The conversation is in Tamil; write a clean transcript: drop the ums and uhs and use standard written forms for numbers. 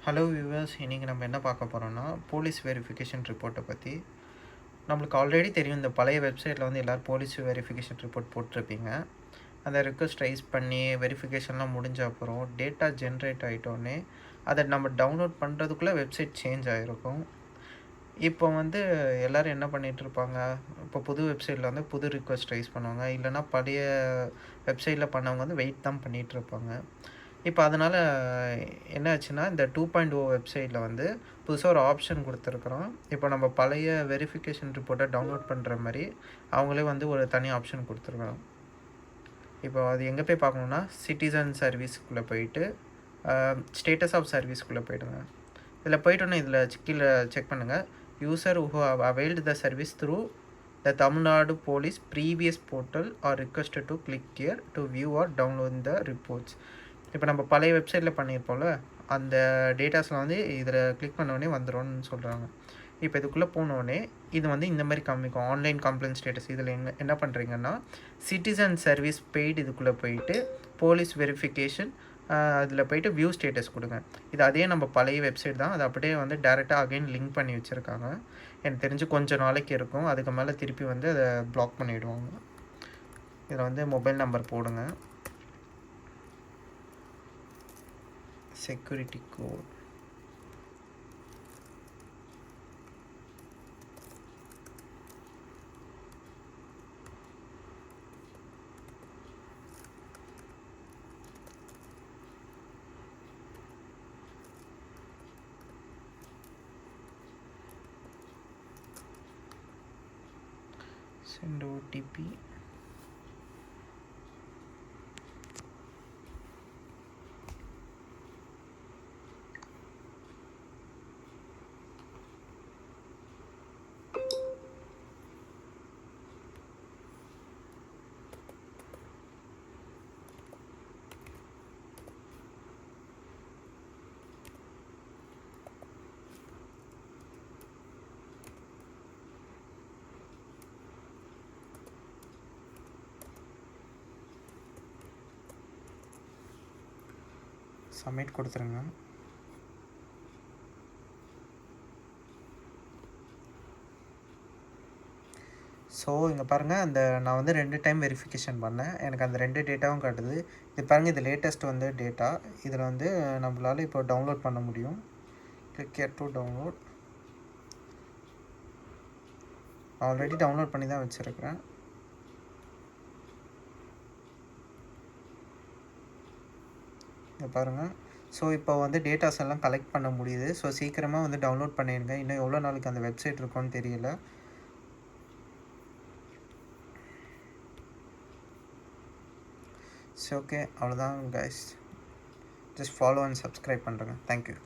ஹலோ வியூவர்ஸ், இன்றைக்கி நம்ம என்ன பார்க்க போகிறோம்னா போலீஸ் வெரிஃபிகேஷன் ரிப்போர்ட்டை பற்றி. நம்மளுக்கு ஆல்ரெடி தெரியும், இந்த பழைய வெப்சைட்டில் வந்து எல்லோரும் போலீஸ் வெரிஃபிகேஷன் ரிப்போர்ட் போட்டிருப்பீங்க. அந்த ரிக்வெஸ்ட் ரைஸ் பண்ணி வெரிஃபிகேஷன்லாம் முடிஞ்ச அப்புறம் டேட்டா ஜென்ரேட் ஆகிட்டோன்னே அதை நம்ம டவுன்லோட் பண்ணுறதுக்குள்ளே வெப்சைட் சேஞ்ச் ஆகிருக்கும். இப்போ வந்து எல்லோரும் என்ன பண்ணிகிட்ருப்பாங்க, இப்போ புது வெப்சைட்டில் வந்து புது ரிக்வெஸ்ட் ரைஸ் பண்ணுவாங்க, இல்லைனா பழைய வெப்சைட்டில் பண்ணவங்க வந்து வெயிட் தான் பண்ணிகிட்ருப்பாங்க. இப்போ அதனால் என்ன ஆச்சுன்னா, இந்த 2.0 வெப்சைட்டில் வந்து புதுசாக ஒரு ஆப்ஷன் கொடுத்துருக்குறோம். இப்போ நம்ம பழைய வெரிஃபிகேஷன் ரிப்போர்ட்டை டவுன்லோட் பண்ணுற மாதிரி அவங்களே வந்து ஒரு தனி ஆப்ஷன் கொடுத்துருக்குறோம். இப்போ அது எங்கே போய் பார்க்கணுன்னா, சிட்டிசன் சர்வீஸ்க்குள்ளே போயிட்டு ஸ்டேட்டஸ் ஆஃப் சர்வீஸ்க்குள்ளே போய்டுங்க. இதில் போய்ட்டோன்னே இதில் கீழே செக் பண்ணுங்கள், user who have availed the service through the Tamil Nadu police previous portal are requested to click here to view or download the reports. இப்போ நம்ம பழைய வெப்சைட்டில் பண்ணியிருப்போம்ல, அந்த டேட்டாஸில் வந்து இதில் கிளிக் பண்ணோடனே வந்துடும்னு சொல்கிறாங்க. இப்போ இதுக்குள்ளே போனோடனே இது வந்து இந்த மாதிரி காமிக்கும், ஆன்லைன் கம்ப்ளைண்ட் ஸ்டேட்டஸ். இதில் என்ன பண்ணுறீங்கன்னா, சிட்டிசன் சர்வீஸ் பெய்டு இதுக்குள்ளே போயிட்டு போலீஸ் வெரிஃபிகேஷன் அதில் போய்ட்டு வியூ ஸ்டேட்டஸ் கொடுங்க. இது அதே நம்ம பழைய வெப்சைட் தான், அது அப்படியே வந்து டேரெக்டாக அகைன் லிங்க் பண்ணி வச்சுருக்காங்க. எனக்கு தெரிஞ்சு கொஞ்சம் நாளைக்கு இருக்கும், அதுக்கு மேலே திருப்பி வந்து அதை பிளாக் பண்ணிவிடுவாங்க. இதில் வந்து மொபைல் நம்பர் போடுங்க, security code, send OTP. Submit கொடுத்துருங்க. ஸோ இங்கே பாருங்கள், அந்த நான் வந்து 2 டைம் வெரிஃபிகேஷன் பண்ணேன், எனக்கு அந்த 2 டேட்டாவும் காட்டுது. இது பாருங்கள், இது லேட்டஸ்ட் வந்து டேட்டா. இதில் வந்து நம்மளால் இப்போ டவுன்லோட் பண்ண முடியும். Click here to download. Already download பண்ணி தான் வச்சுருக்கிறேன். இங்கே பாருங்கள். ஸோ இப்போ வந்து டேட்டாஸ் எல்லாம் கலெக்ட் பண்ண முடியுது. ஸோ சீக்கிரமாக வந்து டவுன்லோட் பண்ணிடுங்க. இன்னும் எவ்வளோ நாளைக்கு அந்த வெப்சைட் இருக்கும்னு தெரியல. ஸோ ஓகே, அவ்வளோதான் guys. Just follow and subscribe பண்ணுறேங்க. தேங்க்யூ.